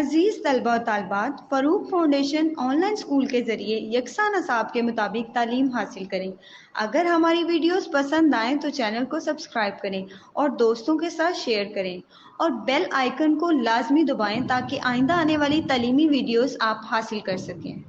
अजीज़ तलबा और तालबात, Farooq foundation online school के ज़रिए यकसा नसाब के मुताबिक तालीम हासिल करें। अगर हमारी वीडियोस पसंद आएँ तो चैनल को सब्सक्राइब करें और दोस्तों के साथ शेयर करें और बेल आइकन को लाजमी दबाएं ताकि आइंदा आने वाली तालीमी वीडियोस आप हासिल कर सकें।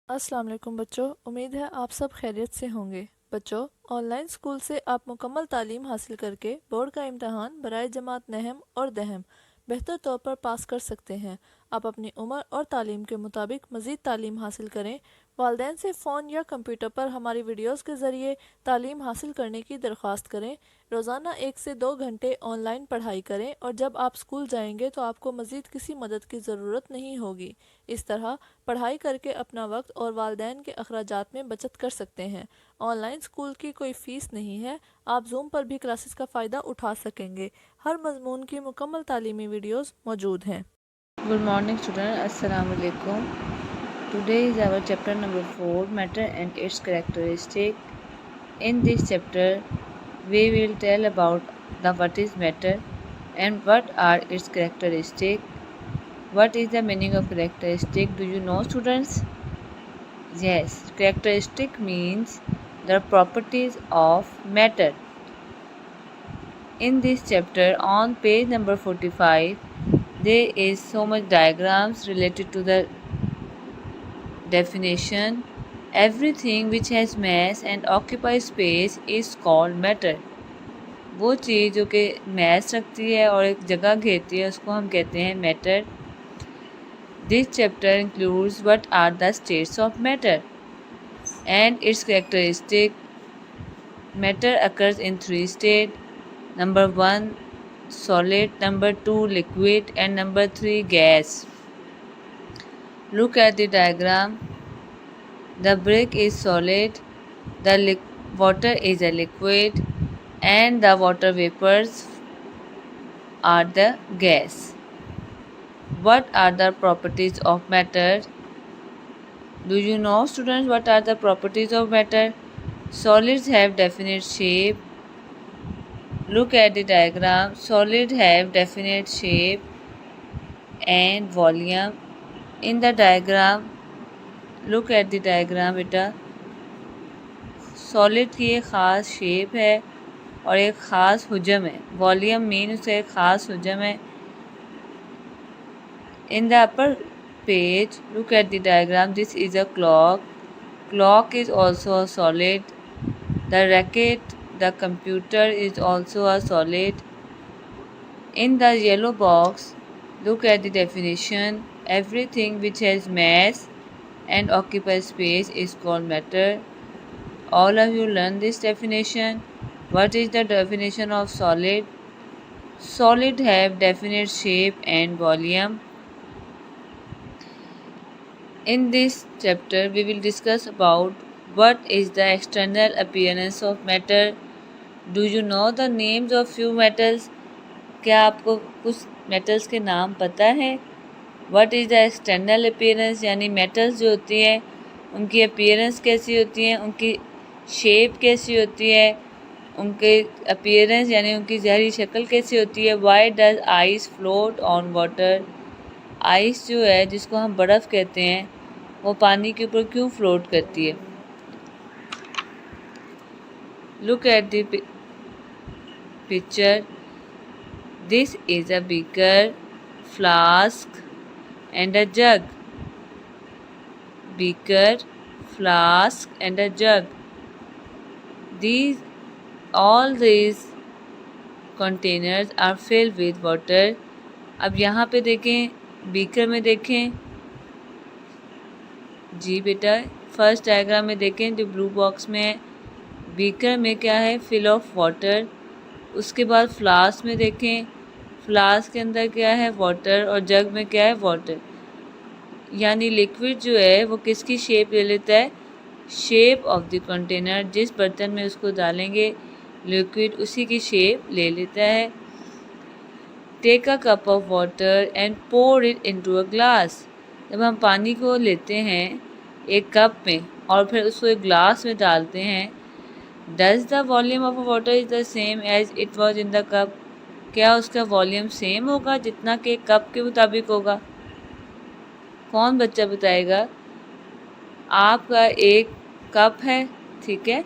अस्सलाम वालेकुम बच्चों, उम्मीद है आप सब खैरियत से होंगे। बच्चों, ऑनलाइन स्कूल से आप मुकम्मल तालीम हासिल करके बोर्ड का इम्तहान बराए जमात नहम और दहम बेहतर तौर पर पास कर सकते हैं। आप अपनी उम्र और तालीम के मुताबिक मज़ीद तालीम हासिल करें। वालदैन से फ़ोन या कंप्यूटर पर हमारी वीडियोस के ज़रिए तालीम हासिल करने की दरख्वास्त करें। रोज़ाना 1 से 2 घंटे ऑनलाइन पढ़ाई करें और जब आप स्कूल जाएंगे तो आपको मज़ीद किसी मदद की ज़रूरत नहीं होगी। इस तरह पढ़ाई करके अपना वक्त और वालदैन के अखराजात में बचत कर सकते हैं। ऑनलाइन स्कूल की कोई फ़ीस नहीं है। आप जूम पर भी क्लासेस का फ़ायदा उठा सकेंगे। हर मजमून की मुकम्मल तालीमी वीडियोस मौजूद हैं। Good morning students, Assalamu alaikum. Today is our chapter number 4, matter and its characteristic. In this chapter we will tell about the what is matter and what are its characteristic. What is the meaning of characteristic? Do you know students? Yes, characteristic means the properties of matter. In this chapter on page number 45 there is so much diagrams related to the definition. Everything which has mass and occupies space is called matter. वो चीज़ जो कि mass रखती है और एक जगह घेरती है उसको हम कहते हैं matter. This chapter includes what are the states of matter and its characteristic. Matter occurs in 3 states. Number 1 solid, number 2 liquid and number 3 gas. Look at the diagram. The brick is solid, the water is a liquid and the water vapors are the gas. What are the properties of matter? Do you know students what are the properties of matter? Solids have definite shape. Look at the diagram. Solids have definite shape and volume. In the diagram, look at the diagram beta. Solid की एक ख़ास shape है और एक ख़ास हुजम है. Volume mean उसका एक ख़ास हुजम है. In the upper page look at the diagram. This is a clock. Clock is also a solid. The racket, the computer is also a solid. In the yellow box look at the definition. Everything which has mass and occupies space is called matter. All of you learn this definition. What is the definition of solid? Solid have definite shape and volume. In this chapter we will discuss about what is the external appearance of matter. Do you know the names of few metals? क्या आपको कुछ metals के नाम पता है? What is the external appearance? यानी metals जो होती हैं उनकी appearance कैसी होती है, उनकी शेप कैसी होती है, उनके अपीयरेंस यानी उनकी ज़ाहिरी शक्ल कैसी होती है. Why does ice float on water? Ice जो है जिसको हम बर्फ़ कहते हैं वो पानी के ऊपर क्यों फ्लोट करती है? Look at the picture. This is a beaker, flask and a jug. Beaker, flask and a jug. All these containers are filled with water. अब यहाँ पे देखें, बीकर में देखें. जी बेटा, फर्स्ट डायग्राम में देखें जो ब्लू बॉक्स में है. बीकर में क्या है? Fill of water. उसके बाद फ्लास्क में देखें, फ्लास्क के अंदर क्या है? वाटर. और जग में क्या है? वाटर. यानी लिक्विड जो है वो किसकी शेप ले लेता है? Shape of the container. जिस बर्तन में उसको डालेंगे लिक्विड उसी की शेप ले लेता है. Take a cup of water and pour it into a glass. जब हम पानी को लेते हैं एक कप में और फिर उसको एक ग्लास में डालते हैं, does the volume of water is the same as it was in the cup? क्या उसका वॉल्यूम सेम होगा जितना कि कप के मुताबिक होगा? कौन बच्चा बताएगा? आपका एक कप है, ठीक है,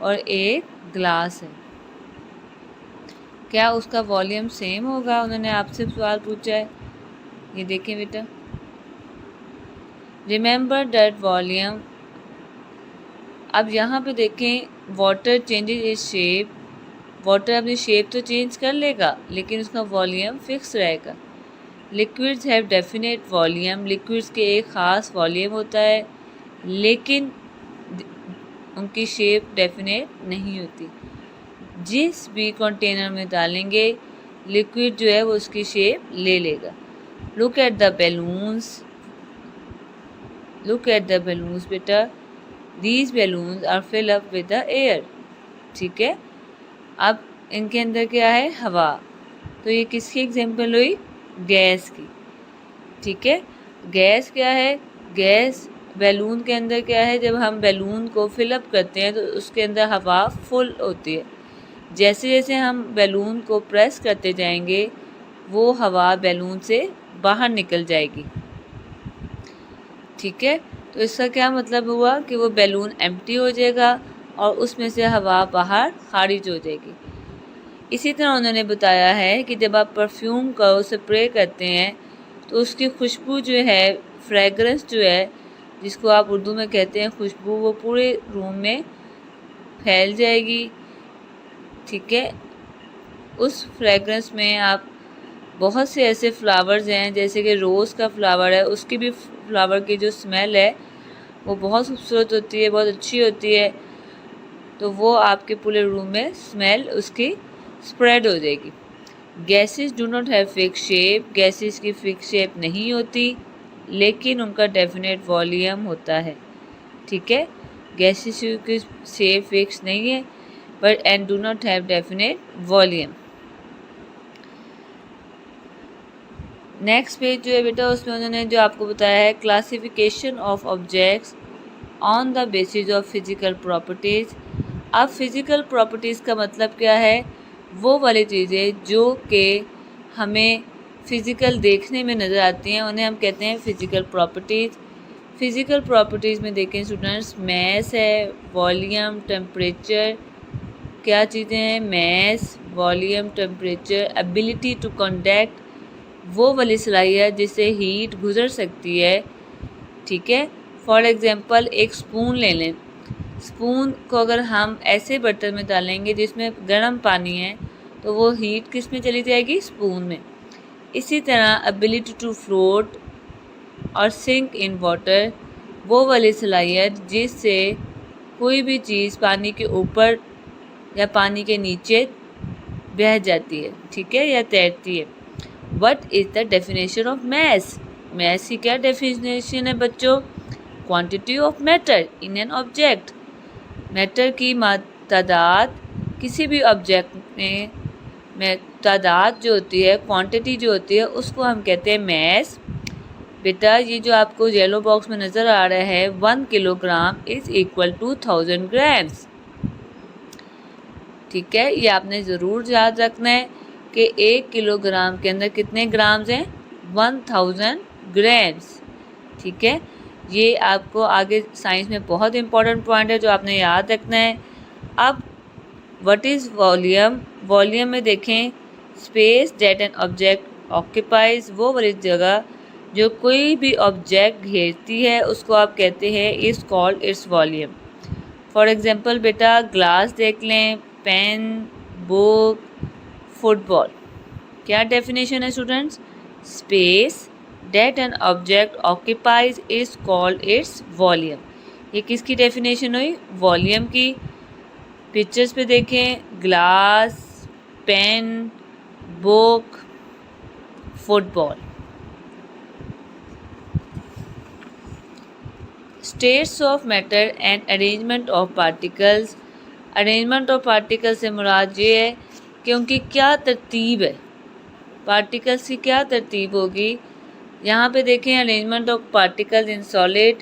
और एक ग्लास है, क्या उसका वॉल्यूम सेम होगा? उन्होंने आपसे सवाल पूछा है। ये देखें बेटा, रिमेंबर दैट वॉल्यूम। अब यहाँ पे देखें, water changes is shape. Water अपनी शेप तो चेंज कर लेगा लेकिन उसका वॉल्यूम फिक्स रहेगा। Liquids have definite volume. Liquids के एक ख़ास वॉल्यूम होता है लेकिन उनकी शेप डेफिनेट नहीं होती। जिस भी कंटेनर में डालेंगे लिक्विड जो है वो उसकी शेप ले लेगा। Look at the balloons. Look at the balloons बेटा, these balloons are fill up with the air. ठीक है, अब इनके अंदर क्या है? हवा। तो ये किसकी एग्जाम्पल हुई? गैस की। ठीक है, गैस क्या है? गैस बैलून के अंदर क्या है? जब हम बैलून को फिलअप करते हैं तो उसके अंदर हवा फुल होती है। जैसे जैसे हम बैलून को प्रेस करते जाएंगे वो हवा बैलून से बाहर निकल जाएगी। ठीक है, तो इसका क्या मतलब हुआ कि वो बैलून एम्प्टी हो जाएगा और उसमें से हवा बाहर खारिज हो जाएगी। इसी तरह उन्होंने बताया है कि जब आप परफ्यूम का स्प्रे करते हैं तो उसकी खुशबू जो है, फ्रेगरेंस जो है, जिसको आप उर्दू में कहते हैं खुशबू, वो पूरे रूम में फैल जाएगी। ठीक है, उस फ्रेगरेंस में आप बहुत से ऐसे फ्लावर्स हैं, जैसे कि रोज़ का फ्लावर है, उसकी भी फ्लावर की जो स्मेल है वो बहुत खूबसूरत होती है, बहुत अच्छी होती है। तो वो आपके पूरे रूम में स्मेल उसकी स्प्रेड हो जाएगी। Gases do not have fix shape. Gases की फिक्स शेप नहीं होती लेकिन उनका डेफिनेट वॉल्यूम होता है। ठीक है, गैसेस की शेप फिक्स नहीं है but and do not have definite volume. Next page जो है बेटा, उसमें उन्होंने जो आपको बताया है classification of objects on the basis of physical properties. अब फिजिकल प्रॉपर्टीज़ का मतलब क्या है? वो वाली चीज़ें जो कि हमें फिज़िकल देखने में नज़र आती हैं उन्हें हम कहते हैं फिजिकल प्रॉपर्टीज़। फिजिकल प्रॉपर्टीज़ में देखें स्टूडेंट्स, मैस है, वॉल्यूम, टेम्परेचर। क्या चीज़ें हैं? Mass, volume, temperature. Ability to conduct, वो वाली सलाहियत जिससे हीट गुजर सकती है। ठीक है, फॉर एग्ज़ाम्पल एक स्पून ले लें। स्पून को अगर हम ऐसे बर्तन में डालेंगे जिसमें गर्म पानी है तो वो हीट किस में चली जाएगी? स्पून में। इसी तरह एबिलिटी टू फ्लोट और सिंक इन वाटर, वो वाली सलाहियत जिससे कोई भी चीज़ पानी के ऊपर या पानी के नीचे बह जाती है, ठीक है, या तैरती है। What is the definition of mass? Mass की क्या डेफिनेशन है बच्चों? Quantity of matter in an object. Matter की तादाद किसी भी ऑब्जेक्ट में तादाद जो होती है, क्वांटिटी जो होती है, उसको हम कहते हैं मैस। बेटा ये जो आपको येलो बॉक्स में नज़र आ रहा है 1 kilogram is equal to 1000 grams. ठीक है, ये आपने ज़रूर याद रखना है कि 1 किलोग्राम के अंदर कितने ग्राम्स हैं? 1000 ग्राम्स। ठीक है, ये आपको आगे साइंस में बहुत इंपॉर्टेंट पॉइंट है जो आपने याद रखना है। अब व्हाट इज़ वॉल्यूम? वॉल्यूम में देखें, space that an object occupies, वो वाली जगह जो कोई भी ऑब्जेक्ट घेरती है उसको आप कहते हैं is called its volume. For example बेटा ग्लास देख लें, पेन, बुक, फुटबॉल। क्या डेफिनेशन है students? Space that an object occupies is called its volume। ये किसकी डेफिनेशन हुई? वॉल्यूम की। पिक्चर्स पे देखें, glass, pen, book, football. States of matter and arrangement of particles. Arrangement of particle से मुराद ये है कि उनकी क्या तरतीब है, पार्टिकल्स की क्या तरतीब होगी। यहाँ पे देखें arrangement of particles in solid.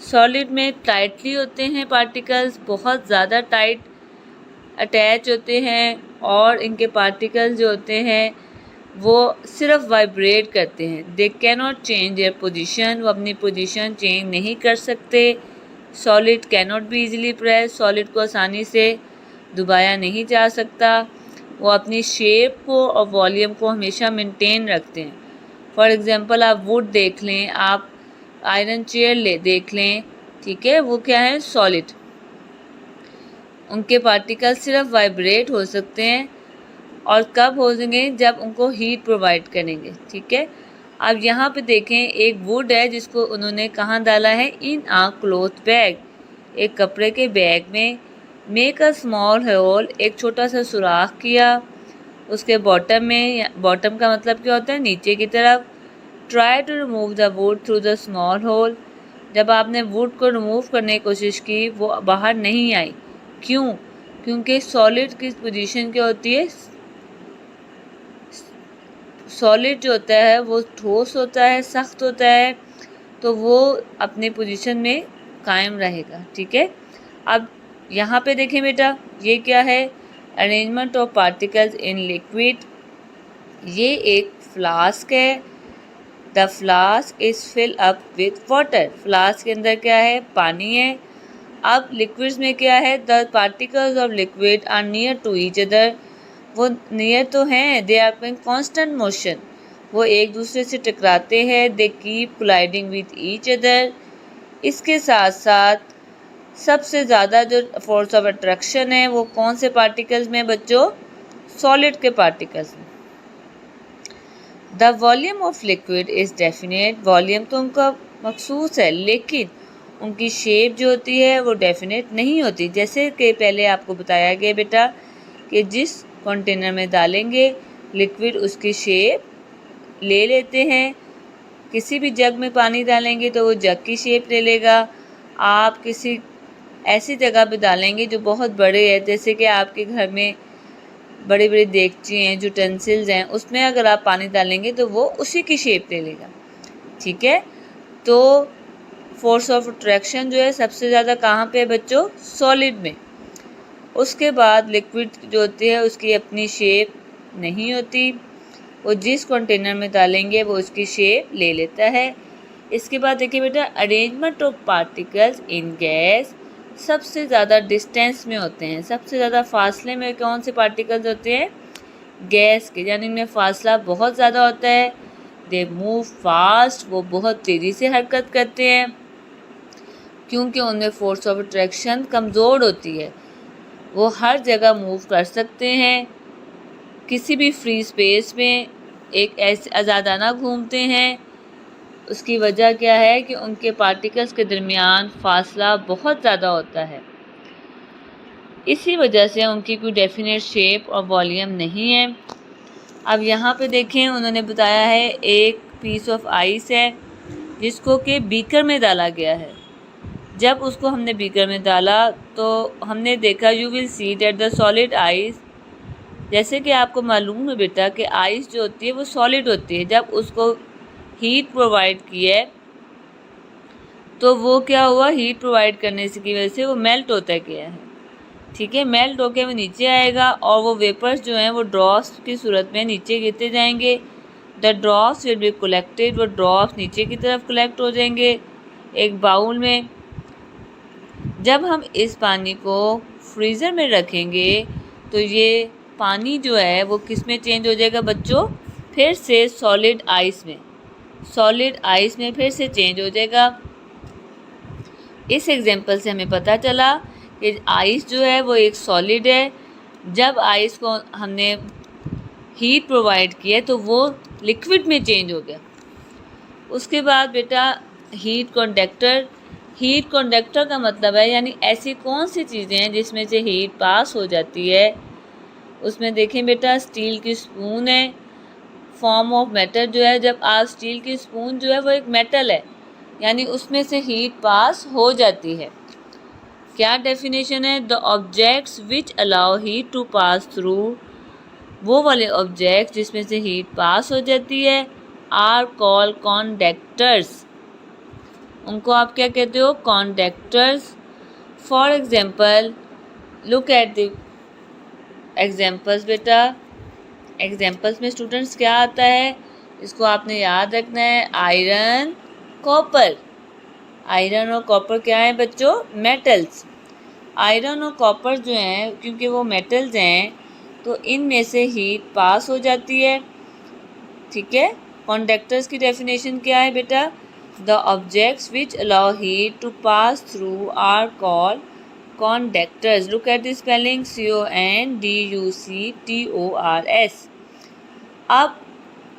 Solid में टाइटली होते हैं पार्टिकल्स, बहुत ज़्यादा टाइट अटैच होते हैं और इनके पार्टिकल्स जो होते हैं वो सिर्फ वाइब्रेट करते हैं। They can not change their position, वो अपनी पोजीशन चेंज नहीं कर सकते। Solid can not be easily press, solid को आसानी से दबाया नहीं जा सकता। वो अपनी शेप को और वॉल्यूम को हमेशा मेंटेन रखते हैं। फॉर एग्जांपल आप वुड देख लें, आप आयरन चेयर देख लें, ठीक है, वो क्या है, सॉलिड। उनके पार्टिकल सिर्फ वाइब्रेट हो सकते हैं और कब होंगे, जब उनको हीट प्रोवाइड करेंगे, ठीक है। अब यहाँ पे देखें, एक वुड है जिसको उन्होंने कहाँ डाला है, इन आ क्लॉथ बैग, एक कपड़े के बैग में। मेक अ स्मॉल होल, एक छोटा सा सुराख किया उसके बॉटम में। बॉटम का मतलब क्या होता है, नीचे की तरफ। Try to remove the wood through the small hole, जब आपने वुड को रिमूव करने की कोशिश की वो बाहर नहीं आई। क्यों? क्योंकि सॉलिड की पोजीशन क्या होती है, सॉलिड जो होता है वो ठोस होता है, सख्त होता है, तो वो अपने पोजीशन में कायम रहेगा, ठीक है। अब यहाँ पे देखें बेटा, ये क्या है, arrangement of particles in liquid. ये एक फ्लास्क है। The flask is fill up with water, flask के अंदर क्या है, पानी है। अब लिक्विड्स में क्या है, the particles of liquid are near to each other, वो नियर तो हैं, they are in constant motion, वो एक दूसरे से टकराते हैं। They keep colliding with each other. इसके साथ साथ सबसे ज़्यादा जो फोर्स ऑफ अट्रैक्शन है वो कौन से पार्टिकल्स में बच्चों, सॉलिड के पार्टिकल्स में। The volume of liquid is definite, volume तो उनका मखसूस है, लेकिन उनकी शेप जो होती है वो डेफिनेट नहीं होती। जैसे कि पहले आपको बताया गया बेटा कि जिस कंटेनर में डालेंगे लिक्विड उसकी शेप ले लेते हैं। किसी भी जग में पानी डालेंगे तो वो जग की शेप ले लेगा। आप किसी ऐसी जगह पे डालेंगे जो बहुत बड़े हैं, जैसे कि आपके घर में बड़ी बड़ी देगची हैं, यूटेंसिल्स हैं, उसमें अगर आप पानी डालेंगे तो वो उसी की शेप ले लेगा, ठीक है। तो फोर्स ऑफ अट्रैक्शन जो है सबसे ज़्यादा कहाँ पे है बच्चों, सॉलिड में। उसके बाद लिक्विड जो होती है उसकी अपनी शेप नहीं होती, वो जिस कंटेनर में डालेंगे वो उसकी शेप ले लेता है। इसके बाद देखिए बेटा, arrangement of particles in gas, सबसे ज़्यादा डिस्टेंस में होते हैं, सबसे ज़्यादा फासले में कौन से पार्टिकल्स होते हैं, गैस के, यानी इनमें फासला बहुत ज़्यादा होता है। दे मूव फास्ट, वो बहुत तेज़ी से हरकत करते हैं क्योंकि उनमें फोर्स ऑफ अट्रैक्शन कमज़ोर होती है। वो हर जगह मूव कर सकते हैं, किसी भी फ्री स्पेस में एक ऐसे आज़ादाना घूमते हैं। उसकी वजह क्या है कि उनके पार्टिकल्स के दरमियान फासला बहुत ज़्यादा होता है, इसी वजह से उनकी कोई डेफिनेट शेप और वॉल्यूम नहीं है। अब यहाँ पे देखें, उन्होंने बताया है एक पीस ऑफ आइस है जिसको कि बीकर में डाला गया है। जब उसको हमने बीकर में डाला तो हमने देखा, you will see that the solid ice, जैसे कि आपको मालूम है बेटा कि आइस जो होती है वो सॉलिड होती है। जब उसको हीट प्रोवाइड की है तो वो क्या हुआ, हीट प्रोवाइड करने से की वजह से वो मेल्ट होता गया है, ठीक है। मेल्ट होकर वो नीचे आएगा और वो वेपर्स जो हैं वो ड्रॉप्स की सूरत में नीचे गिरते जाएंगे। The drops will be collected, वो ड्रॉप्स नीचे की तरफ कलेक्ट हो जाएंगे एक बाउल में। जब हम इस पानी को फ्रीज़र में रखेंगे तो ये पानी जो है वो किस में चेंज हो जाएगा बच्चों, फिर से सॉलिड आइस में, सॉलिड आइस में फिर से चेंज हो जाएगा। इस एग्जांपल से हमें पता चला कि आइस जो है वो एक सॉलिड है। जब आइस को हमने हीट प्रोवाइड किया तो वो लिक्विड में चेंज हो गया। उसके बाद बेटा हीट कंडक्टर, हीट कंडक्टर का मतलब है यानी ऐसी कौन सी चीज़ें हैं जिसमें से हीट पास हो जाती है। उसमें देखें बेटा, स्टील की स्पून है, फॉर्म ऑफ मेटल जो है, जब आप स्टील की स्पून जो है वो एक मेटल है यानी उसमें से हीट पास हो जाती है। क्या डेफिनेशन है, the objects which allow heat to pass through, वो वाले ऑब्जेक्ट्स जिसमें से हीट पास हो जाती है, आर कॉल्ड कंडक्टर्स, उनको आप क्या कहते हो, conductors. For example look at the examples बेटा, एग्जाम्पल्स में स्टूडेंट्स क्या आता है, इसको आपने याद रखना है। Iron, copper. आयरन और कॉपर क्या है बच्चों? मेटल्स। आयरन और कॉपर जो हैं, क्योंकि वो मेटल्स हैं, तो इनमें से हीट पास हो जाती है। ठीक है। कंडक्टर्स की डेफिनेशन क्या है बेटा? The objects which allow heat to pass through are called conductors. Look at the spelling, CONDUCTORS। अब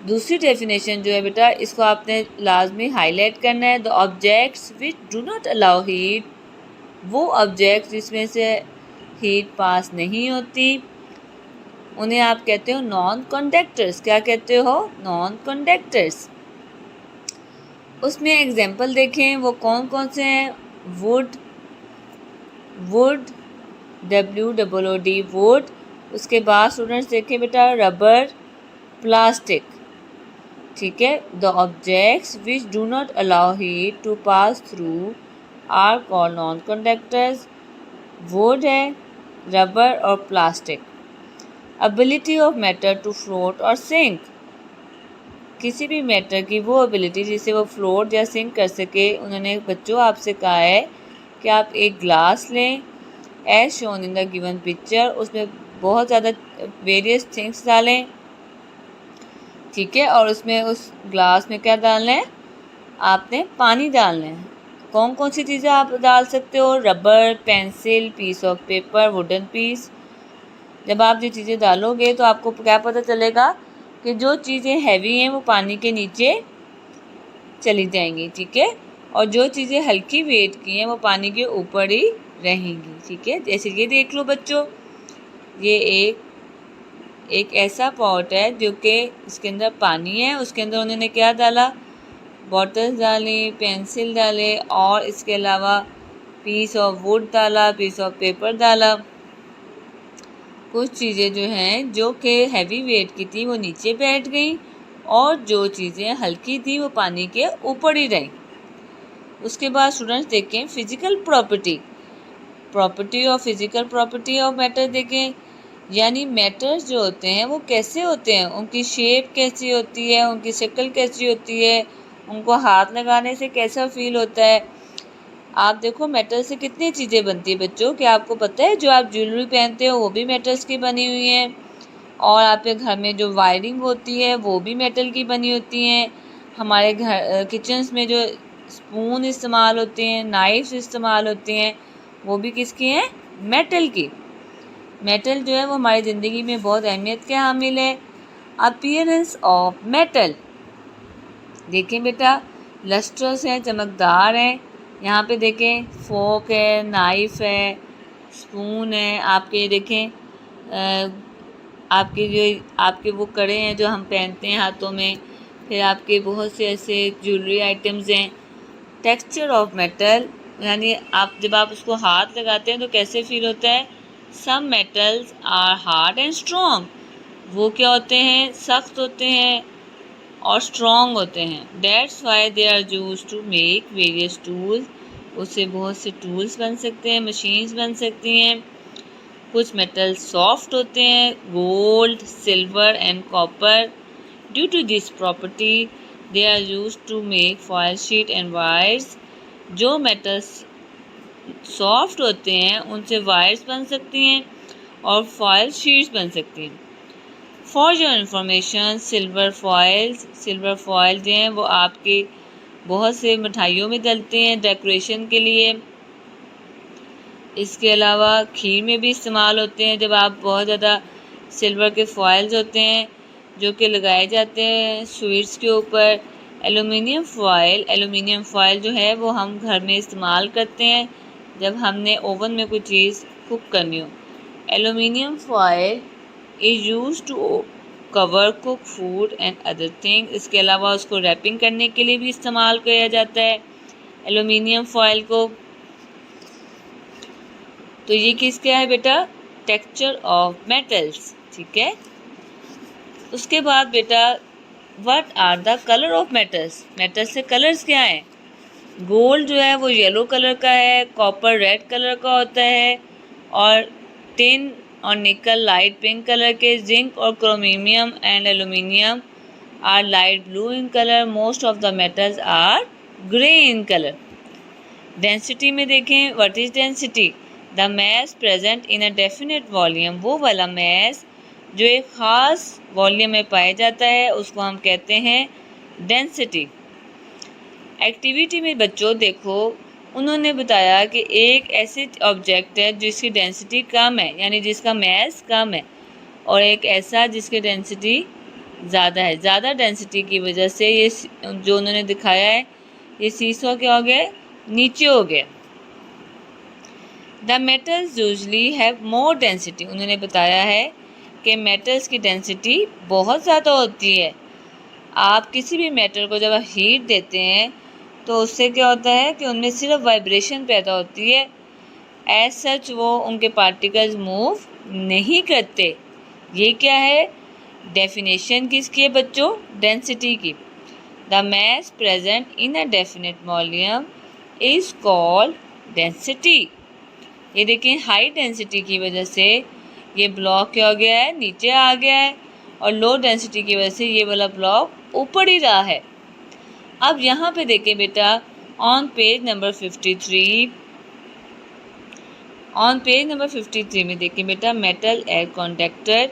दूसरी डेफिनेशन जो है बेटा, इसको आपने लाजमी हाईलाइट करना है। The objects which do not allow heat, वो ऑब्जेक्ट्स जिसमें से हीट पास नहीं होती, उन्हें आप कहते हो नॉन कंडक्टर्स। क्या कहते हो? Non conductors. उसमें एग्जाम्पल देखें, वो कौन कौन से हैं? Wood, wood, WOOD, wood. उसके बाद स्टूडेंट्स देखें बेटा, रबर, प्लास्टिक। ठीक है। The objects which do not allow heat to pass through are called non conductors. Wood है, रबर और plastic. Ability of matter to float और सिंक। किसी भी मैटर की वो एबिलिटी जिससे वो फ्लोट या सिंक कर सके। उन्होंने बच्चों आपसे कहा है कि आप एक ग्लास लें, as shown in the given picture, उसमें बहुत ज़्यादा वेरियस थिंग्स डालें। ठीक है। और उसमें उस ग्लास में क्या डालना है? आपने पानी डालना है। कौन कौन सी चीज़ें आप डाल सकते हो? Rubber, pencil, piece of paper, wooden piece. जब आप ये चीज़ें डालोगे तो आपको क्या पता चलेगा कि जो चीज़ें हैवी हैं वो पानी के नीचे चली जाएंगी। ठीक है। और जो चीज़ें हल्की वेट की हैं वो पानी के ऊपर ही रहेंगी। ठीक है। जैसे ये देख लो बच्चों, ये एक ऐसा पॉट है जो कि इसके अंदर पानी है, उसके अंदर उन्होंने क्या डाला? बॉटल्स डाली, पेंसिल डाले और इसके अलावा पीस ऑफ वुड डाला, पीस ऑफ पेपर डाला। कुछ चीज़ें जो हैं जो कि हैवी वेट की थी वो नीचे बैठ गई और जो चीज़ें हल्की थी वो पानी के ऊपर ही रहीं। उसके बाद स्टूडेंट्स देखें फिजिकल प्रॉपर्टी, प्रॉपर्टी और फिजिकल प्रॉपर्टी ऑफ मैटर देखें। यानी मैटर्स जो होते हैं वो कैसे होते हैं, उनकी शेप कैसी होती है, उनकी शक्ल कैसी होती है, उनको हाथ लगाने से कैसा फील होता है। आप देखो मेटल से कितनी चीज़ें बनती है बच्चों, क्या आपको पता है? जो आप ज्वेलरी पहनते हो वो भी मेटल्स की बनी हुई है, और आपके घर में जो वायरिंग होती है वो भी मेटल की बनी होती हैं। हमारे घर किचन्स में जो स्पून इस्तेमाल होते हैं, नाइफ्स इस्तेमाल होते हैं, वो भी किसकी हैं? मेटल की। मेटल जो है वो हमारी ज़िंदगी में बहुत अहमियत के हामिल है। अपीयरेंस ऑफ मेटल देखें बेटा, लस्ट्रस हैं, चमकदार हैं। यहाँ पे देखें फोक है, नाइफ है, स्पून है। आपके देखें आपके वो कड़े हैं जो हम पहनते हैं हाथों में। फिर आपके बहुत से ऐसे ज्वेलरी आइटम्स हैं। टेक्सचर ऑफ मेटल, यानी जब आप उसको हाथ लगाते हैं तो कैसे फील होता है? Some metals are hard and strong, वो क्या होते हैं? सख्त होते हैं और स्ट्रॉन्ग होते हैं। That's why they are use to make various tools, उससे बहुत से टूल्स बन सकते हैं, मशीन्स बन सकती हैं। कुछ मेटल सॉफ्ट होते हैं, gold, silver and copper. Due to this property they are use to make foil sheet and wires. जो मेटल्स सॉफ्ट होते हैं उनसे वायर्स बन सकती हैं और फॉयल शीट्स बन सकती हैं। For your information, silver foil जो हैं वो आपके बहुत से मिठाइयों में डलते हैं डेकोरेशन के लिए। इसके अलावा खीर में भी इस्तेमाल होते हैं। जब आप बहुत ज़्यादा सिल्वर के फॉयल्स होते हैं जो कि लगाए जाते हैं स्वीट्स के ऊपर। एलुमिनियम फॉयल जो है वो हम घर में इस्तेमाल करते हैं जब हमने ओवन में कोई चीज़ कुक करनी हो। Aluminium foil is use to cover cook food and other thing. इसके अलावा उसको रैपिंग करने के लिए भी इस्तेमाल किया जाता है एलुमिनियम फॉयल को। तो ये किसका है बेटा? Texture of metals. ठीक है। उसके बाद बेटा what are the colour of metals, metals से कलर्स क्या हैं? गोल्ड जो है वो येलो कलर का है, कॉपर रेड कलर का होता है, और टिन और निकल लाइट पिंक कलर के, जिंक और chromium and aluminium are light blue in colour, most of the metals are grey in colour. Density में देखें, what is density? The mass present in a definite volume, वो वाला mess जो एक ख़ास volume में पाया जाता है उसको हम कहते हैं डेंसिटी। एक्टिविटी में बच्चों देखो, उन्होंने बताया कि एक ऐसे ऑब्जेक्ट है जिसकी डेंसिटी कम है, यानी जिसका मैस कम है, और एक ऐसा जिसकी डेंसिटी ज़्यादा है। ज़्यादा डेंसिटी की वजह से ये जो उन्होंने दिखाया है ये सीसॉ क्या हो गया, नीचे हो गया। The metals usually have more density, उन्होंने बताया है कि मेटल्स की डेंसिटी बहुत ज़्यादा होती है। आप किसी भी मेटल को जब हीट देते हैं तो उससे क्या होता है कि उनमें सिर्फ वाइब्रेशन पैदा होती है, एज सच वो उनके पार्टिकल्स मूव नहीं करते। ये क्या है, डेफिनेशन किसकी है बच्चों, डेंसिटी की। The mass present in a definite volume is called density. ये देखें, हाई डेंसिटी की वजह से ये ब्लॉक क्या हो गया है, नीचे आ गया है, और लो डेंसिटी की वजह से ये वाला ब्लॉक ऊपर ही रहा है। अब यहाँ पे देखें बेटा, ऑन पेज नंबर 53 में देखें बेटा, मेटल एयर कंडक्टर।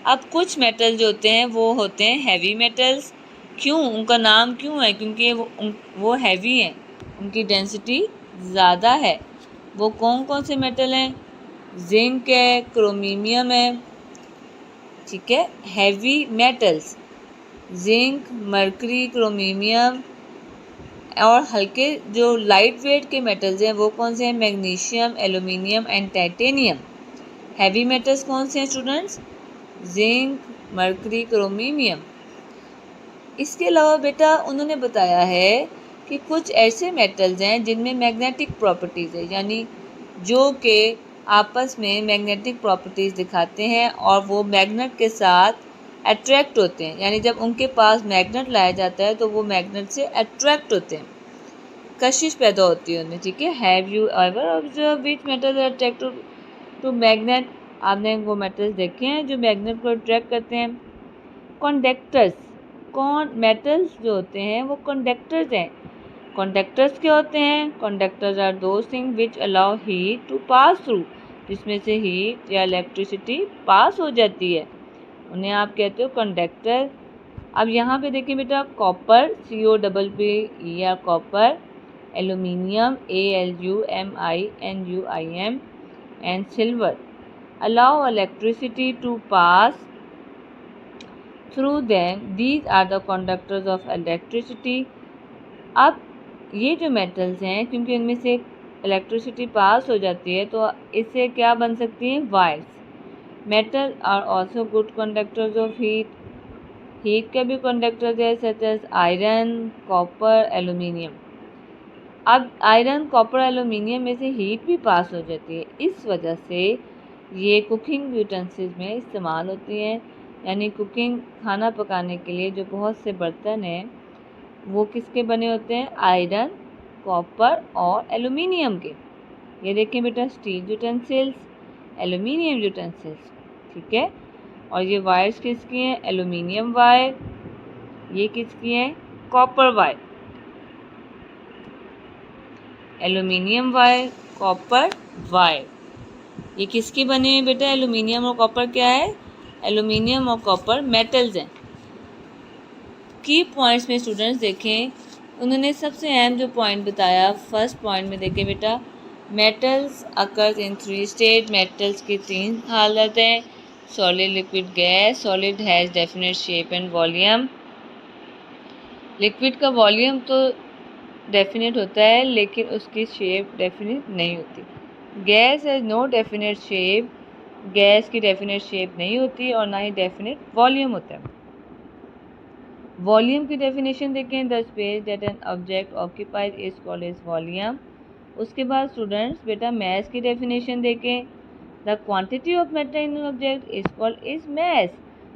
अब कुछ मेटल जो होते हैं वो होते हैं हैवी मेटल्स। क्यों, उनका नाम क्यों है, क्योंकि वो हैवी हैं, उनकी डेंसिटी ज़्यादा है। वो कौन कौन से मेटल हैं, जिंक है, क्रोमीनियम है, ठीक है, हैवी मेटल्स जिंक, मरकरी, क्रोमीनियम। और हल्के जो लाइट वेट के मेटल्स हैं वो कौन से हैं, magnesium, aluminium and titanium. Heavy metals कौन से हैं स्टूडेंट्स, जिंक, मरकरी, क्रोमीनियम। इसके अलावा बेटा उन्होंने बताया है कि कुछ ऐसे मेटल्स हैं जिनमें मैग्नेटिक प्रॉपर्टीज़ है, यानी जो कि आपस में मैग्नेटिक प्रॉपर्टीज़ दिखाते हैं और वो मैग्नेट के साथ अट्रैक्ट होते हैं, यानी जब उनके पास मैग्नेट लाया जाता है तो वो मैग्नेट से अट्रैक्ट होते हैं, कशिश पैदा होती है उनमें, ठीक है। Have you ever observe which metal attract to magnet, आपने वो मेटल्स देखे हैं जो मैग्नेट को अट्रैक्ट करते हैं। कंडक्टर्स, मेटल्स जो होते हैं वो कंडक्टर्स हैं। कंडक्टर्स क्या होते हैं, conductors are those thing which allow heat to pass through, जिसमें से हीट या इलेक्ट्रिसिटी पास हो जाती है, उन्हें आप कहते हो कंडक्टर। अब यहाँ पे देखिए बेटा, copper, COPPER copper, aluminium, ALUMINUIM and silver allow electricity to pass through them, these are the conductors of electricity. अब ये जो मेटल्स हैं, क्योंकि इनमें से इलेक्ट्रिसिटी पास हो जाती है तो इससे क्या बन सकती हैं, wires. Metal are also good conductors of heat, heat के भी कंडक्टर्स है, such as iron, copper, aluminium. अब आयरन, कॉपर, एल्यूमिनियम में से हीट भी पास हो जाती है, इस वजह से ये कुकिंग यूटेंसिल्स में इस्तेमाल होती हैं, यानी कुकिंग, खाना पकाने के लिए जो बहुत से बर्तन हैं वो किसके बने होते हैं, आयरन, कॉपर और एल्यूमिनियम के। ये देखें बेटा, स्टील यूटेंसिल्स, एल्यूमिनियम यूटेंसिल्स, ठीक है। और ये वायर्स किसकी हैं, एल्यूमिनियम वायर, ये किसकी हैं, copper wire. Aluminium wire, copper wire, ये किसकी बनी हुई बेटा, एल्यूमिनियम और कॉपर क्या है, एल्यूमिनियम और कॉपर मेटल्स हैं। की पॉइंट्स में स्टूडेंट्स देखें, उन्होंने सबसे अहम जो पॉइंट बताया, फर्स्ट पॉइंट में देखें बेटा, metals occurs in 3 state, metals की 3 हालत हैं, solid, liquid, gas. Solid has definite shape and volume, liquid का वॉल्यूम तो डेफिनेट होता है लेकिन उसकी शेप डेफिनेट नहीं होती। Gas has no definite shape, gas की डेफिनेट शेप नहीं होती और ना ही डेफिनेट वॉल्यूम होता है। वॉल्यूम की डेफिनेशन देखें, the space that an object occupies is called as volume. उसके बाद स्टूडेंट्स बेटा मैस की डेफिनेशन देखें, the quantity of matter in an object is called is mass.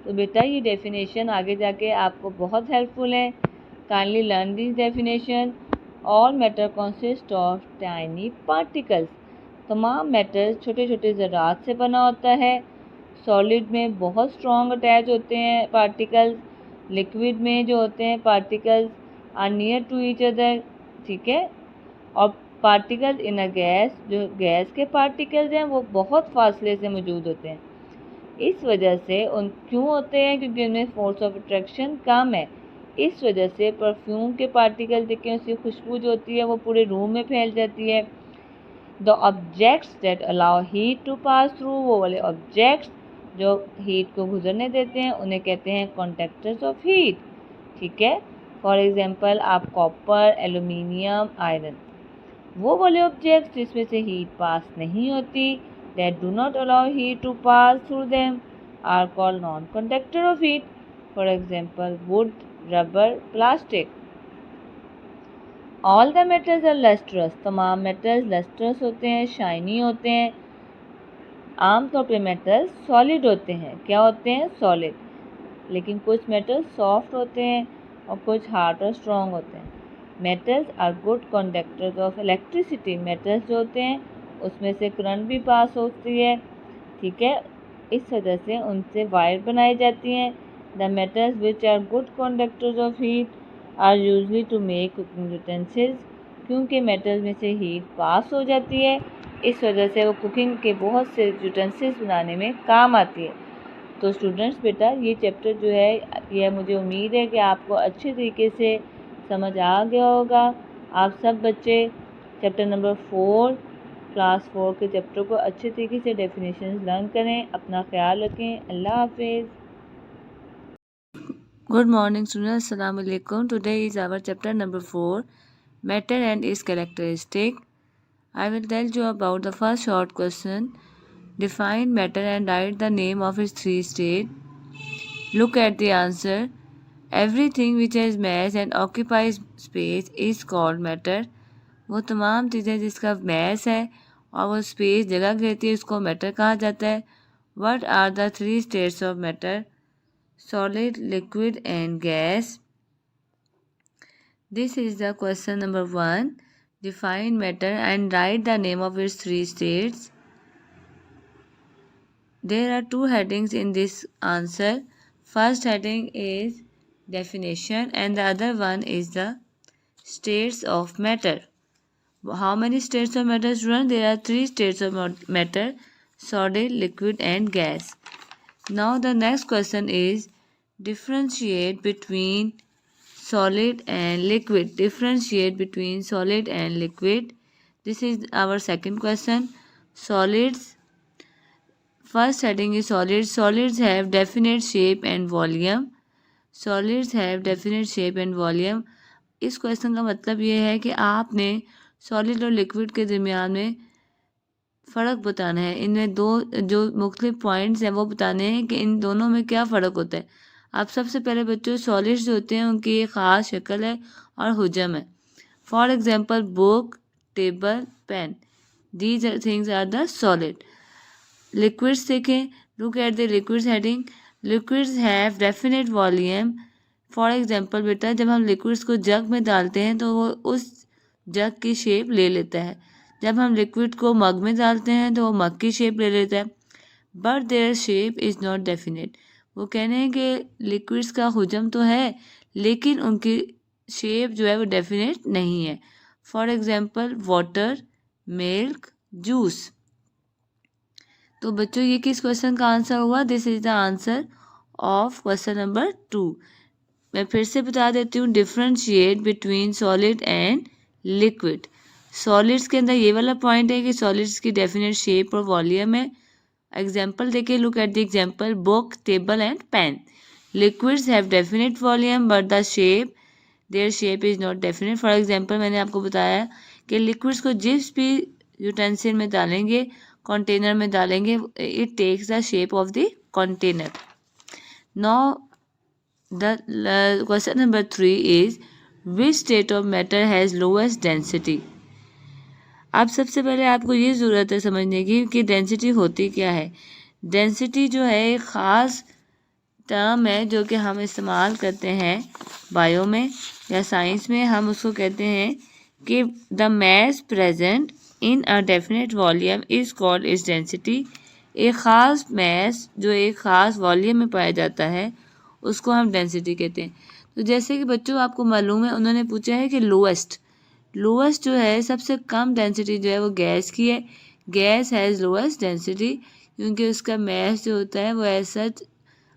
तो बेटा ये डेफिनेशन आगे जाके आपको बहुत हेल्पफुल है, kindly learn this definition. All matter consist of tiny particles, तमाम मैटर छोटे छोटे ज़रात से बना होता है। सॉलिड में बहुत स्ट्रॉन्ग अटैच होते हैं पार्टिकल्स, लिक्विड में जो होते हैं particles are near to each other, ठीक है। और पार्टिकल्स इन अ गैस, जो गैस के पार्टिकल्स हैं वो बहुत फासले से मौजूद होते हैं। इस वजह से उन क्यों होते हैं, क्योंकि उनमें फोर्स ऑफ अट्रैक्शन कम है। इस वजह से परफ्यूम के पार्टिकल देखें, उसकी खुशबू जो होती है वो पूरे रूम में फैल जाती है। The objects that allow heat to pass through, वो वाले ऑब्जेक्ट्स जो हीट को गुजरने देते हैं उन्हें कहते हैं कंडक्टर्स ऑफ हीट, ठीक है। फॉर एग्जांपल आप कॉपर, एल्यूमिनियम, आयरन, वो वाले ऑब्जेक्ट्स जिसमें से हीट पास नहीं होती, that do not allow heat to pass through them, are called non-conductor of heat. For example, wood, rubber, plastic. All the metals are lustrous. तमाम metals lustrous होते हैं, shiny होते हैं। आमतौर पे metals solid होते हैं। क्या होते हैं? Solid. लेकिन कुछ metals soft होते हैं और कुछ hard और strong होते हैं। Metals are good conductors of electricity. Metals जो होते हैं उसमें से करंट भी पास होती है, ठीक है। इस वजह से उनसे वायर बनाई जाती हैं। The metals which are good conductors of heat are usually to make cooking utensils, क्योंकि मेटल्स में से हीट पास हो जाती है, इस वजह से वो कुकिंग के बहुत से यूटेंसिल्स बनाने में काम आती है। तो स्टूडेंट्स बेटा ये चैप्टर जो है यह मुझे उम्मीद है कि आपको अच्छे तरीके से समझ आ गया होगा। आप सब बच्चे चैप्टर नंबर 4 क्लास 4 के चैप्टर को अच्छे तरीके से डेफिनेशंस लर्न करें। अपना ख्याल रखें। अल्लाह हाफिज़। गुड मॉर्निंग स्टूडेंट्स, अस्सलाम वालेकुम। Today is our chapter number 4 matter and its characteristic. I will tell you about the first short question. Define matter and write the name of its three states. Look at the answer. Everything which has mass and occupies space is called matter. वो तमाम चीज़ें जिसका mass है और वो space जगह घेरती है उसको matter कहा जाता है। What are the three states of matter? Solid, liquid and gas. This is the question number 1. Define matter and write the name of its three states. There are two headings in this answer. First heading is definition and the other one is the states of matter. How many states of matter, students? There are three states of matter: solid, liquid and gas. Now the next question is differentiate between solid and liquid. Differentiate between solid and liquid. This is our second question. Solids. First heading is solids. Solids have definite shape and volume. Solids have definite shape and volume. इस question का मतलब ये है कि आपने solid और liquid के दरमियान में फ़र्क बताना है। इनमें दो जो मुख्तलिफ पॉइंट्स हैं वो बताने हैं कि इन दोनों में क्या फ़र्क होता है। आप सबसे पहले बच्चों सॉलिड्स जो होते हैं उनकी एक ख़ास शक्ल है और हुजम है। For example book, table, pen, these things are the solid. Liquids देखें, look at the liquids heading. Liquids have definite volume. For example बेटा जब हम लिक्विड्स को जग में डालते हैं तो वो उस जग की शेप ले लेता है। जब हम लिक्विड को मग में डालते हैं तो वो मग की शेप ले लेता है। But their shape is not definite. वो कह रहे हैं कि लिक्विड्स का हुजम तो है लेकिन उनकी शेप जो है वो डेफिनेट नहीं है। For example water, milk, juice. तो बच्चों ये किस क्वेश्चन का आंसर हुआ? This is the answer of question number 2। मैं फिर से बता देती हूँ, differentiate between solid and liquid. Solids के अंदर ये वाला पॉइंट है कि सॉलिड्स की डेफिनेट शेप और वॉल्यूम है। एग्जाम्पल देखिए, look at the example book, table and pen. Liquids have definite volume but the shape their shape is not definite. For example मैंने आपको बताया कि लिक्विड्स को जिस भी यूटेंसिल में डालेंगे, कंटेनर में डालेंगे, it takes the shape of the container. Now the question number 3 is which state of matter has lowest density. अब सबसे पहले आपको ये ज़रूरत है समझने की कि डेंसिटी होती क्या है। डेंसिटी जो है एक ख़ास टर्म है जो कि हम इस्तेमाल करते हैं बायो में या साइंस में। हम उसको कहते हैं कि the mass present in a definite volume is called its density. एक ख़ास मैस जो एक ख़ास वॉल्यूम में पाया जाता है उसको हम डेंसिटी कहते हैं। तो जैसे कि बच्चों आपको मालूम है, उन्होंने पूछा है कि लोएस्ट जो है सबसे कम डेंसिटी जो है वो गैस की है। गैस हैज़ लोएस्ट डेंसिटी क्योंकि उसका मैस जो होता है वो एज सच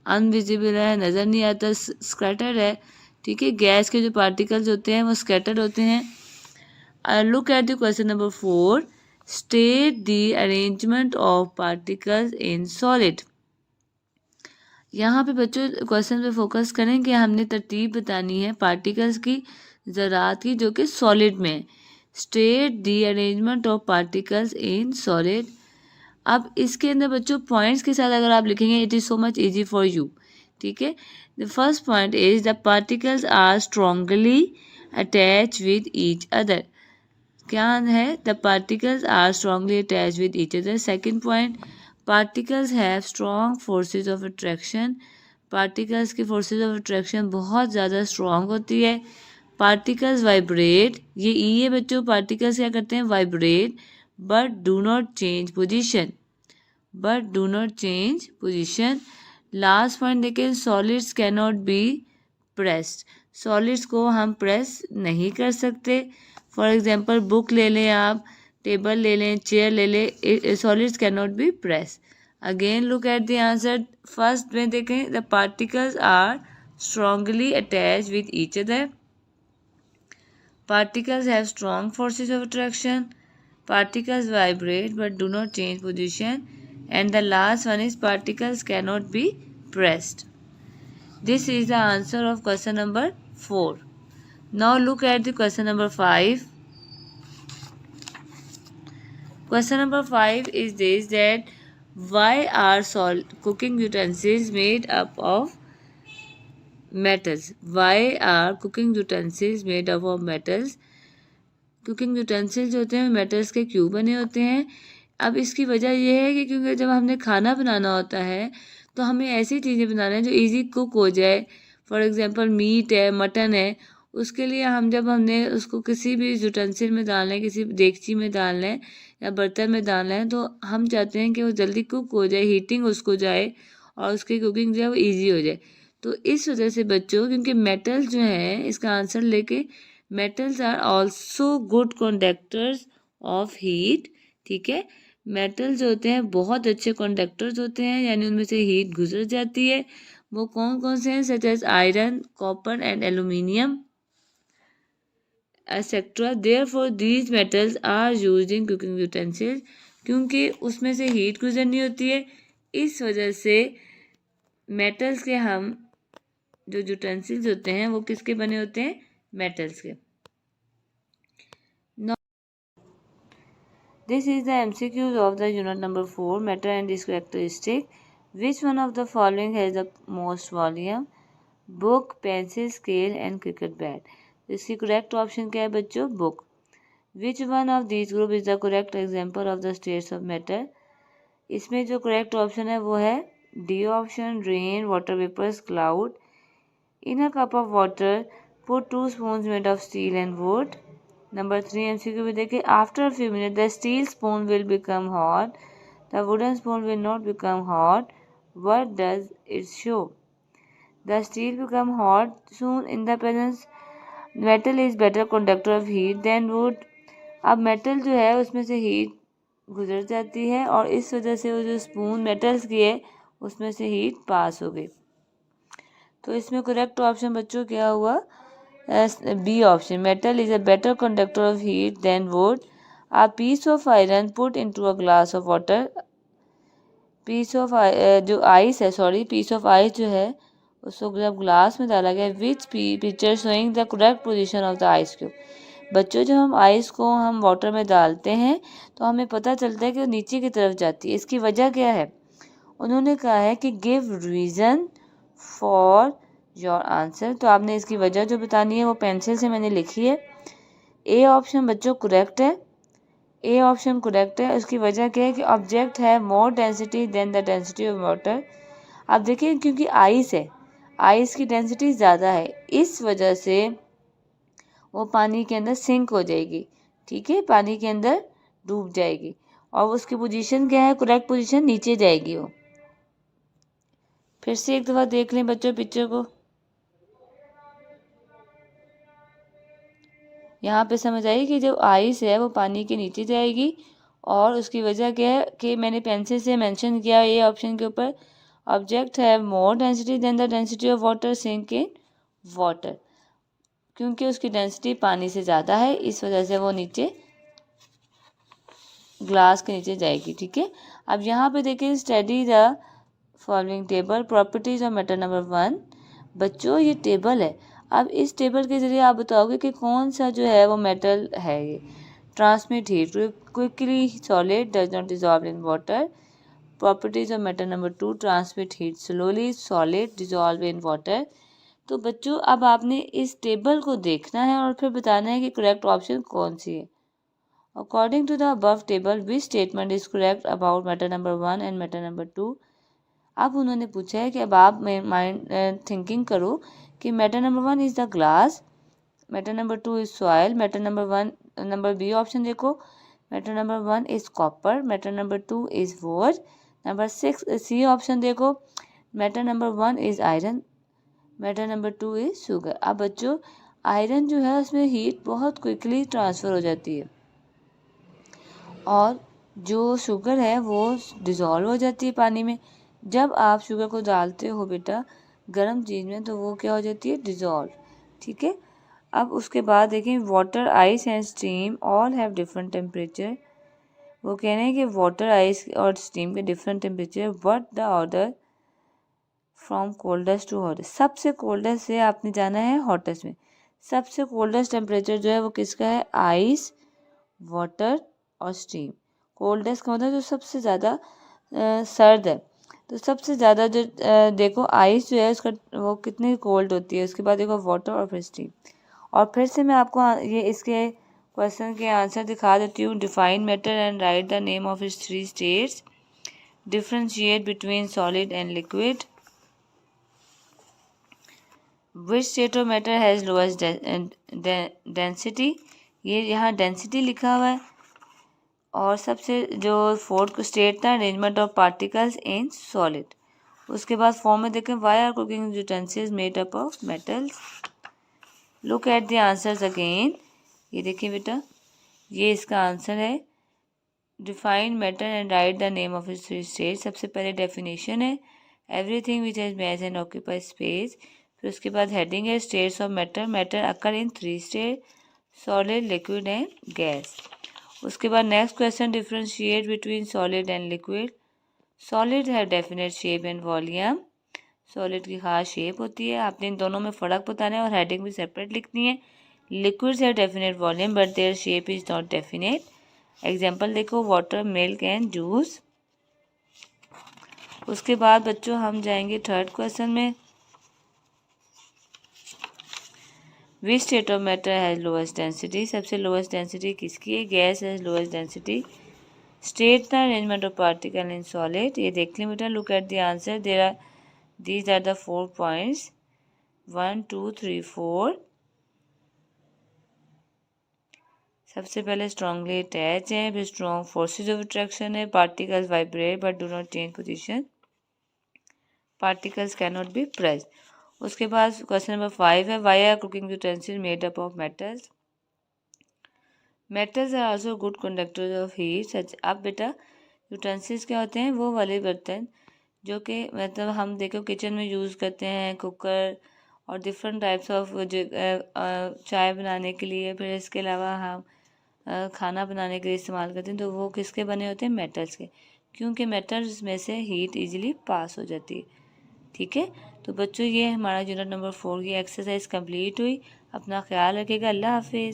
अनविजिबल है, नज़र नहीं आता, स्कैटर्ड है। ठीक है, गैस के जो पार्टिकल्स होते हैं वो स्कैटर्ड होते हैं। Look at the question number 4. State the arrangement of particles in solid. यहाँ पे बच्चों क्वेश्चन पे फोकस करें कि हमने तरतीब बतानी है पार्टिकल्स की, ज़रात की, जो कि सॉलिड में है। State the arrangement of particles in solid. अब इसके अंदर बच्चों पॉइंट्स के साथ अगर आप लिखेंगे it is so much easy for you. ठीक है, the first point is the particles are strongly attach with each other. क्या है? The particles are strongly attach with each other. Second point, particles have strong forces of attraction. Particles की forces of attraction बहुत ज़्यादा strong होती है। Particles vibrate, ये ई है बच्चों, पार्टिकल्स क्या करते हैं? Vibrate but do not change position, last point देखें, solids can not be pressed. Solids को हम प्रेस नहीं कर सकते। फॉर एग्जाम्पल बुक ले लें आप, टेबल ले लें, चेयर ले लें, solids can not be press. Again look at the answer. First में देखें, the particles are strongly attach with each other. Particles have strong forces of attraction. Particles vibrate but do not change position. And the last one is particles cannot be pressed. This is the answer of question number 4. Now look at the question number 5. Question number 5 is this, that why are cooking utensils made up of metals? Why are cooking utensils made up of metals? Cooking utensils जो होते हैं metals के क्यों बने होते हैं? अब इसकी वजह यह है कि क्योंकि जब हमने खाना बनाना होता है तो हमें ऐसी चीज़ें बनाना है जो इजी कुक हो जाए। फॉर एग्जांपल मीट है, मटन है, उसके लिए हमने उसको किसी भी यूटेंसिल में डालना है, किसी देगची में डालना है या बर्तन में डालना है, तो हम चाहते हैं कि वो जल्दी कुक हो जाए, हीटिंग उसको जाए और उसकी कुकिंग जो है वो ईजी हो जाए। तो इस वजह से बच्चों, क्योंकि मेटल्स जो हैं, इसका आंसर लेके, metals are also good conductors of heat. ठीक है, मेटल जो होते हैं बहुत अच्छे कंडक्टर्स होते हैं, यानी उनमें से हीट गुजर जाती है। वो कौन कौन से हैं? Such as iron, copper and aluminium etcetera. Therefore these metals are used in cooking utensils, क्योंकि उसमें से हीट गुजरनी होती है। इस वजह से मेटल्स के हम जो यूटेंसिल्स होते हैं वो किसके बने होते हैं? मेटल्स के। This is the MCQs of the unit number 4, matter and its characteristic. Which one of the following has the most volume? Book, pencil, scale and cricket bat. इसकी correct option क्या है बच्चों? Book. Which one of these group is the correct example of the states of matter? इसमें जो correct option है वो है D option, rain, water vapors, cloud. In a cup of water, put 2 spoons made of steel and wood. Number 3 MCQ में देखें, after a few minutes the steel spoon will become hot, the wooden spoon will not become hot. What does it show? The steel become hot soon in the presence. Metal is better conductor of heat than wood. अब metal जो है उसमें से heat गुजर जाती है और इस वजह से वो जो स्पून मेटल्स की है उसमें से हीट पास हो गई। तो इसमें करेक्ट ऑप्शन बच्चों क्या हुआ? B option. Metal is a better conductor of heat than wood. A piece of iron put into a glass of water. piece of ice जो है उसको जब ग्लास में डाला गया, which picture showing the correct position of the ice cube. बच्चों जब हम आइस को हम वाटर में डालते हैं तो हमें पता चलता है कि वो नीचे की तरफ जाती है। इसकी वजह क्या है? उन्होंने कहा है कि give reason for your answer. तो आपने इसकी वजह जो बतानी है वो पेंसिल से मैंने लिखी है। ए ऑप्शन बच्चों करेक्ट है, ए ऑप्शन करेक्ट है। उसकी वजह क्या है कि ऑब्जेक्ट है more density than the density of water. आप देखिए क्योंकि आइस है, आइस की डेंसिटी ज़्यादा है, इस वजह से वो पानी के अंदर सिंक हो जाएगी। ठीक है, पानी के अंदर डूब जाएगी और उसकी पोजीशन क्या है, करेक्ट पोजीशन नीचे जाएगी वो। फिर से एक दफ़ा देख लें बच्चों पिक्चर को। यहाँ पे समझ आई कि जो आइस है वो पानी के नीचे जाएगी, और उसकी वजह क्या है कि मैंने पेंसिल से मेंशन किया ये ऑप्शन के ऊपर, object have more density than the density of water sink in water, क्योंकि उसकी डेंसिटी पानी से ज़्यादा है, इस वजह से वो नीचे ग्लास के नीचे जाएगी। ठीक है, अब यहाँ पे देखिए study the following table properties of metal number 1। बच्चों ये टेबल है, अब इस टेबल के ज़रिए आप बताओगे कि कौन सा जो है वो मेटल है। ये transmit heat quickly, solid, does not dissolve in water. Properties of metal number 2 transmit heat slowly, solid, dissolve in water. तो बच्चों अब आपने इस टेबल को देखना है और फिर बताना है कि करेक्ट ऑप्शन कौन सी है। According to the above table which statement is correct about metal number 1 and metal number 2। अब उन्होंने पूछा है कि अब आप माइंड थिंकिंग करो कि metal number 1 is the glass, metal number 2 is soil, metal number B option देखो, metal number 1 is copper, metal number 2 is wood, number 6 C option देखो, metal number 1 is iron, metal number 2 is sugar. अब बच्चों iron जो है उसमें heat बहुत quickly transfer हो जाती है, और जो शुगर है वो डिज़ोल्व हो जाती है पानी में। जब आप शुगर को डालते हो बेटा गर्म चीज़ में तो वो क्या हो जाती है, डिज़ोल्व। ठीक है, अब उसके बाद देखें water, ice and steam all have different temperature. वो कह रहे हैं कि वाटर, आइस और स्टीम के different temperature, but the order from coldest to hottest. सबसे कोल्डेस्ट से आपने जाना है हॉटेस्ट में। सबसे कोल्डेस्ट टेम्परेचर जो है वो किसका है, आइस, वाटर और स्टीम। कोल्डेस्ट का मतलब जो सबसे ज़्यादा सर्द है। तो सबसे ज़्यादा जो देखो आइस जो है उसका वो कितनी कोल्ड होती है, उसके बाद देखो वाटर और फिर स्टीम। और फिर से मैं आपको ये इसके क्वेश्चन के आंसर दिखा देती हूँ। Define matter and write the name of its 3 states. Differentiate between solid and liquid. Which state of matter has lowest density. ये यहाँ डेंसिटी लिखा हुआ है। और सबसे जो फोर्थ स्टेट था, arrangement of particles in solid. उसके बाद फॉर्म में देखें, why are cooking utensils made up of metals. Look at the answers again. ये देखिए बेटा, ये इसका आंसर है। Define matter and write the name of its 3 state. सबसे पहले डेफिनेशन है, everything which has mass and occupy space. फिर उसके बाद हेडिंग है, states of matter. Matter occur in 3 state, solid, liquid and gas. उसके बाद next question, differentiate between solid and liquid. Solid है definite shape and volume. Solid की खास shape होती है, आपने इन दोनों में फ़र्क बताना है और हेडिंग भी सेपरेट लिखनी है। लिक्विड्स है definite volume but their shape is not definite. Example देखो, वाटर, मिल्क एंड जूस। उसके बाद बच्चों हम जाएंगे थर्ड क्वेश्चन में। Which state of matter has lowest density. सबसे लोएस्ट डेंसिटी किसकी है, gas has lowest density. State the arrangement of particle in solid. ये देख लें बेटा, look at the answer, these are the 4 points, 1 2 3 4। सबसे पहले स्ट्रांगली अटैच है, फिर स्ट्रॉन्ग फोर्सेज ऑफ अट्रैक्शन है, particles vibrate but do not change position, particles can not be pressed. उसके बाद क्वेश्चन नंबर 5 है, why are cooking utensils made up of metals. Metals are also good conductors of heat such. अब बेटा utensils क्या होते हैं, वो वाले बर्तन जो कि मतलब हम देखो किचन में यूज़ करते हैं, कुकर और डिफरेंट टाइप्स ऑफ चाय बनाने के लिए, फिर इसके अलावा हम खाना बनाने के लिए इस्तेमाल करते हैं, तो वो किसके बने होते हैं, मेटल्स के, क्योंकि मेटल्स में से हीट इजीली पास हो जाती है। ठीक है, तो बच्चों ये हमारा यूनिट नंबर 4 की एक्सरसाइज कंप्लीट हुई। अपना ख्याल रखिएगा। अल्लाह हाफिज़।